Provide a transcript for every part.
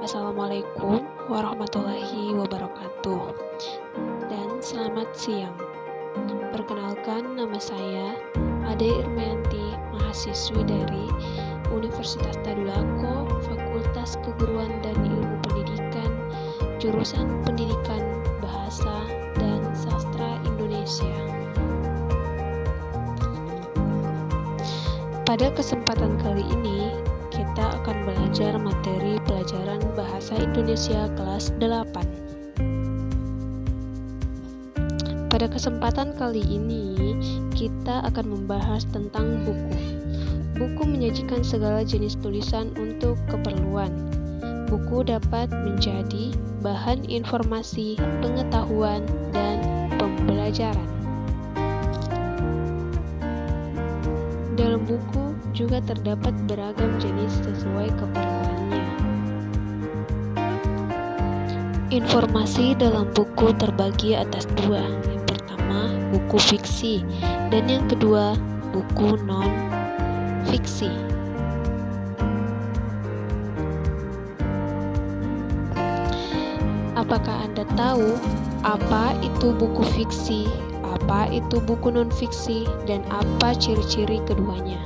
Assalamualaikum warahmatullahi wabarakatuh. Dan selamat siang. Perkenalkan, nama saya Ade Irmayanti, mahasiswi dari Universitas Tadulako, Fakultas Keguruan dan Ilmu Pendidikan, jurusan Pendidikan Bahasa dan Sastra Indonesia. Pada kesempatan kali ini, kita akan belajar materi pelajaran Bahasa Indonesia kelas 8. Pada kesempatan kali ini, kita akan membahas tentang buku. Buku menyajikan segala jenis tulisan untuk keperluan. Buku dapat menjadi bahan informasi, pengetahuan, dan pembelajaran. Dalam buku juga terdapat beragam jenis sesuai keperluannya. Informasi dalam buku terbagi atas dua. Yang pertama, buku fiksi, dan yang kedua, buku non-fiksi. Apakah Anda tahu apa itu buku fiksi, apa itu buku non-fiksi, dan apa ciri-ciri keduanya?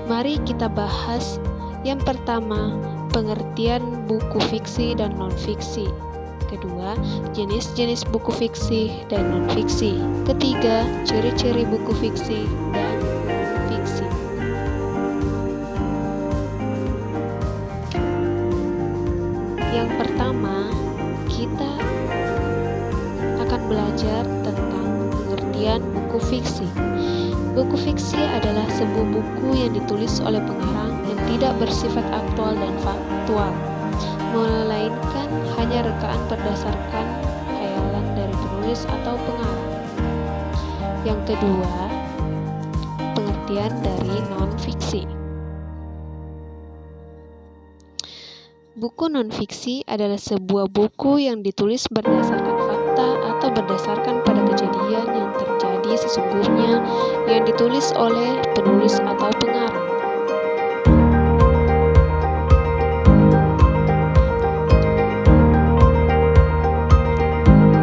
Mari kita bahas. Yang pertama, pengertian buku fiksi dan non-fiksi. Kedua, jenis-jenis buku fiksi dan non-fiksi. Ketiga, ciri-ciri buku fiksi dan non-fiksi. Yang pertama, kita akan belajar tentang pengertian buku fiksi. Buku fiksi adalah sebuah buku yang ditulis oleh pengarang yang tidak bersifat aktual dan faktual, melainkan hanya rekaan berdasarkan khayalan dari penulis atau pengarang. Yang kedua, pengertian dari non-fiksi. Buku non-fiksi adalah sebuah buku yang ditulis berdasarkan fakta atau berdasarkan pada kejadian yang terjadi sesungguhnya yang ditulis oleh penulis atau pengarang.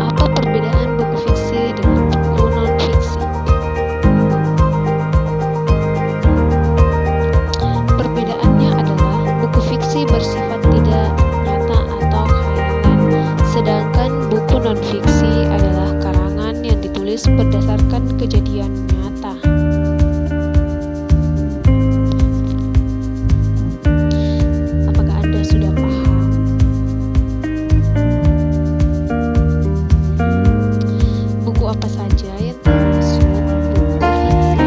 Apa perbedaan buku fiksi dengan buku non-fiksi? Perbedaannya adalah buku fiksi bersifat tidak nyata atau khayalan, sedangkan buku non-fiksi adalah karangan yang ditulis berdasarkan kejadian nyata. Apakah Anda sudah paham? Buku apa saja yang termasuk buku fiksi?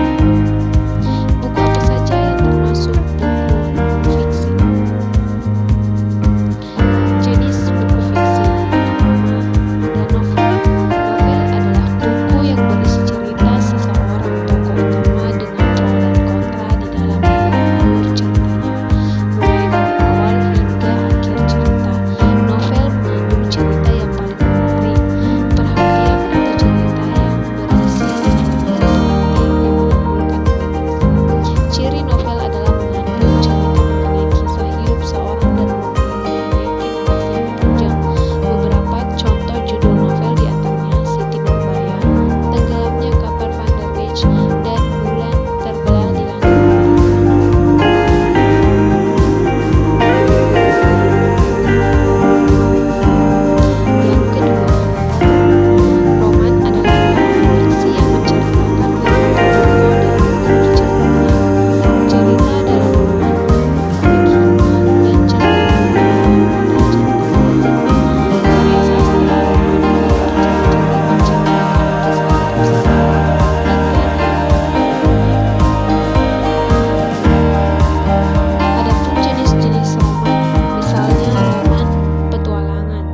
Buku apa saja yang termasuk buku non-fiksi? Jenis buku fiksi pertama ada novel. Novel adalah buku yang berisi cerita seseorang tokoh utama dengan pro dan kontra di dalam alur ceritanya, mulai dari awal hingga akhir cerita. Novel mengandung cerita yang paling menarik, perhatian atau cerita yang berisi informasi penting yang menimbulkan klimaks. Ciri novel adalah mengandung cerita mengenai kisah hidup seorang dan memiliki narasi yang panjang. Beberapa contoh judul novel diantaranya Siti Nurbaya, Tenggelamnya Kapal Van der Weyck, dan Bulan Terbelah di Langit. Yang kedua, roman adalah karya fiksi yang menceritakan hubungan tokoh dalam alur ceritanya. Cerita dalam roman memiliki hikmah dan cerita pada cerita klasik. Karya sastra roman adalah cerita menceritakan kisah hidup seseorang hingga dia meninggal. Adapun jenis-jenis roman, misalnya roman petualangan,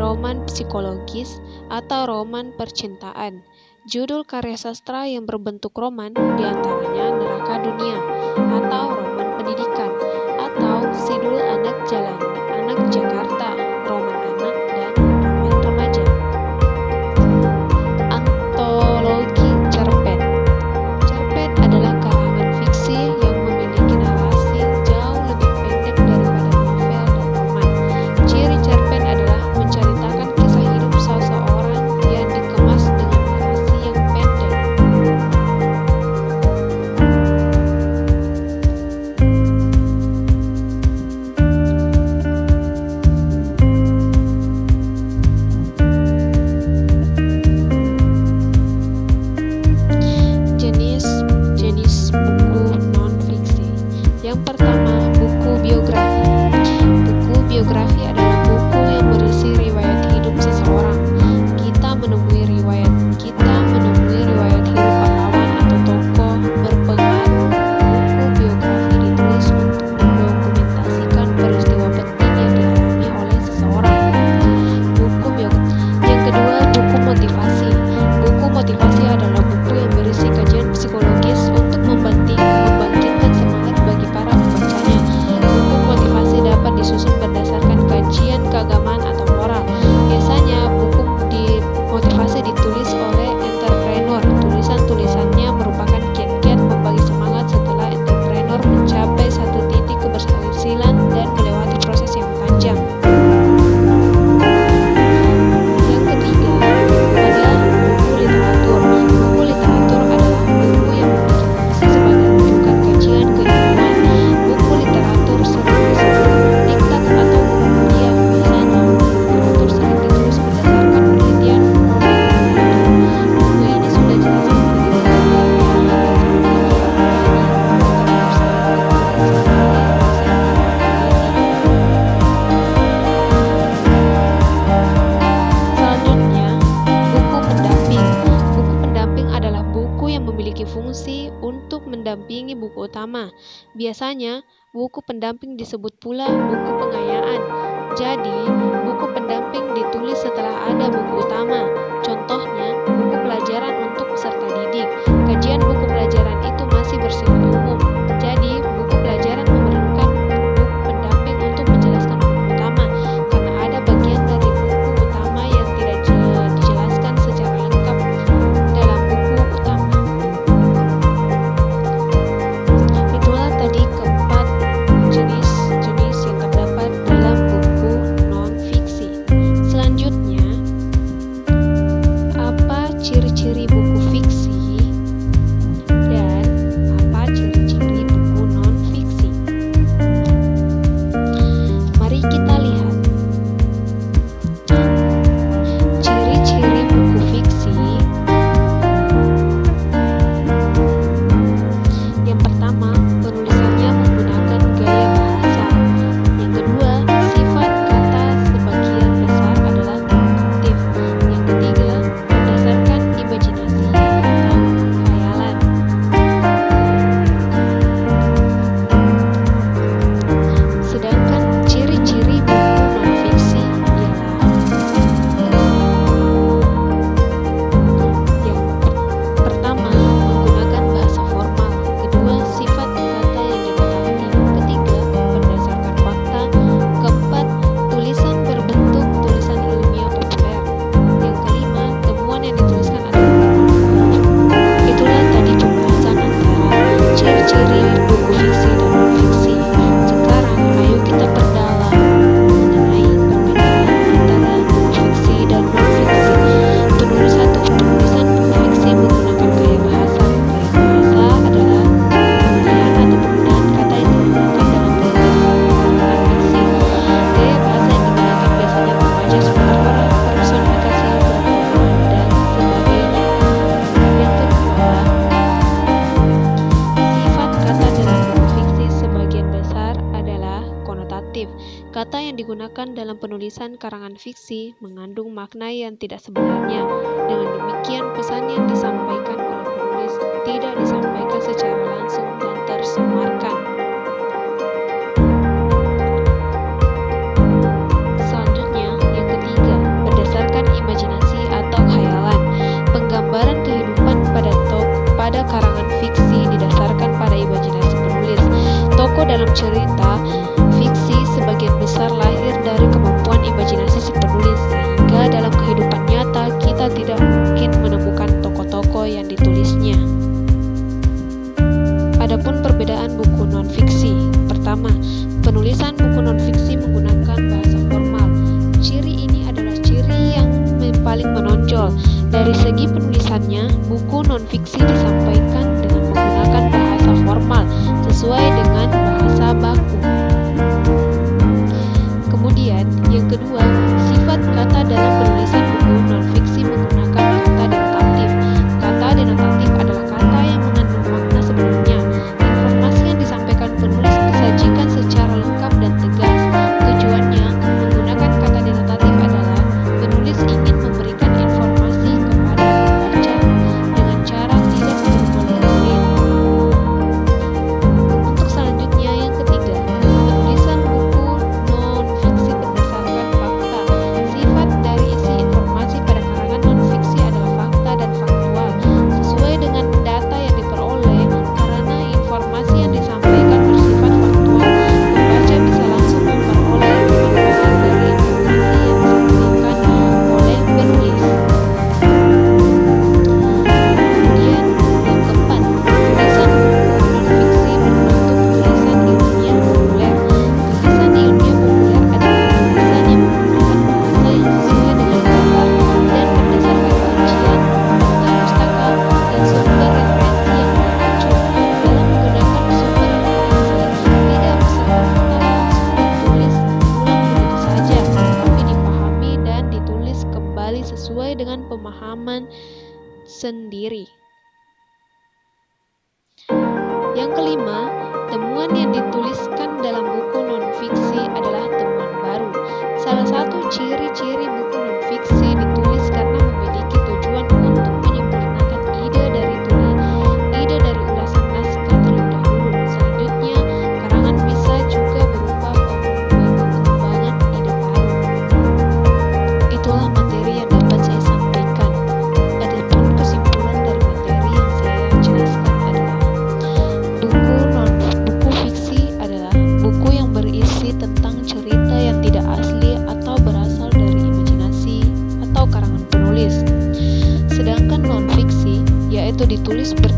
roman psikologis, atau roman percintaan. Judul karya sastra yang berbentuk roman diantaranya Neraka Dunia, atau roman pendidikan, atau Sidul Anak Jakarta, roman anak, dan roman remaja. Antologi cerpen. Cerpen adalah karangan fiksi yang memiliki narasi jauh lebih pendek daripada utama. Biasanya, buku pendamping disebut pula buku pengayaan. Jadi, buku pendamping ditulis setelah ada buku utama. Contohnya, buku pelajaran untuk peserta didik. Kajian buku pelajaran itu masih bersifat umum. Jadi, buku pelajaran memerlukan buku pendamping untuk menjelaskan buku utama, karena ada bagian dari buku utama yang tidak dijelaskan secara lengkap dalam buku utama. Itulah tadi keempat jenis-jenis yang terdapat dalam buku non-fiksi. Selanjutnya, apa ciri-ciri buku fiksi dan apa ciri-ciri buku non-fiksi? Mari kita lihat. Ciri-ciri buku fiksi. Yang pertama, penulisannya menggunakan gaya bahasa. Yang kedua, sifat kata sebagian besar adalah konotatif. Yang ketiga, berdasarkan imajinasi atau khayalan. Sedangkan ciri-ciri buku non-fiksi ialah yang pertama, menggunakan bahasa formal. Kedua, sifat kata yang denotatif. Ketiga, berdasarkan fakta. Keempat, tulisan berbentuk tulisan ilmiah populer. Yang kelima, temuan yang dituliskan adalah itulah tadi pembahasan antara ciri-ciri buku fiksi dan non-fiksi. Sekarang, ayo kita perdalam mengenai perbedaan antara buku fiksi dan non-fiksi. Penulisan buku fiksi menggunakan gaya bahasa. Gaya bahasa adalah pemilihan atau penggunaan kata yang digunakan dalam penulisan fiksi. Gaya bahasa yang digunakan biasanya membaca sebenarnya personifikasi berperan dan sebagainya. Yang kedua, sifat kata dalam buku fiksi sebagian besar adalah konotatif. Kata yang digunakan dalam penulisan karangan fiksi mengandung makna yang tidak sebenarnya. Dengan demikian, pesan yang disampaikan oleh penulis tidak disampaikan secara langsung dan tersamarkan. Selanjutnya, yang ketiga, berdasarkan imajinasi atau khayalan. Penggambaran kehidupan pada karangan fiksi didasarkan pada imajinasi penulis. Tokoh dalam cerita fiksi sebagian besar lahir dari kemampuan imajinasi si penulis, sehingga dalam kehidupan nyata kita tidak mungkin menemukan tokoh-tokoh yang ditulisnya. Adapun perbedaan buku non-fiksi. Pertama, penulisan buku non-fiksi menggunakan bahasa formal. Ciri ini adalah ciri yang paling menonjol. Dari segi penulisannya, buku non-fiksi disampaikan dengan menggunakan bahasa formal sesuai dengan bahasa baku. Kemudian, yang kedua, sifat kata dalam penulisan buku non-fiksi menggunakan kata denotatif. Kata denotatif adalah kata yang mengandung makna sebenarnya. Informasi yang disampaikan penulis disajikan secara lengkap dan tegas. Tujuannya menggunakan kata denotatif adalah penulis ingin memberikan informasi kepada pembaca dengan cara tidak berbelit-belit. Untuk selanjutnya, yang ketiga, penulisan buku non-fiksi berdasarkan fakta. Sifat dari isi informasi pada karangan non-fiksi adalah fakta dan faktual, sesuai dengan data yang diperoleh. Karena informasi yang disampaikan bersifat faktual, pembaca bisa langsung memperoleh manfaat dari informasi yang disampaikan oleh penulis. Kemudian, yang keempat, tulisan buku non-fiksi berbentuk tulisan ilmiah populer. Tulisan ilmiah populer adalah tulisan yang menggunakan bahasa yang sesuai dengan pasar dan berdasarkan kajian pustaka dan sumber referensi yang dirujuk. Dalam menggunakan sumber referensi, tidak serta-merta langsung ditulis ulang begitu saja, tapi dipahami dan ditulis kembali sesuai dengan pemahaman sendiri. Yang kelima, temuan yang dituliskan dalam buku non-fiksi adalah temuan baru. Salah satu ciri-ciri buku non-fiksi ditulis karena memiliki tujuan untuk menyempurnakan ide dari ulasan naskah terlebih dahulu. ditulis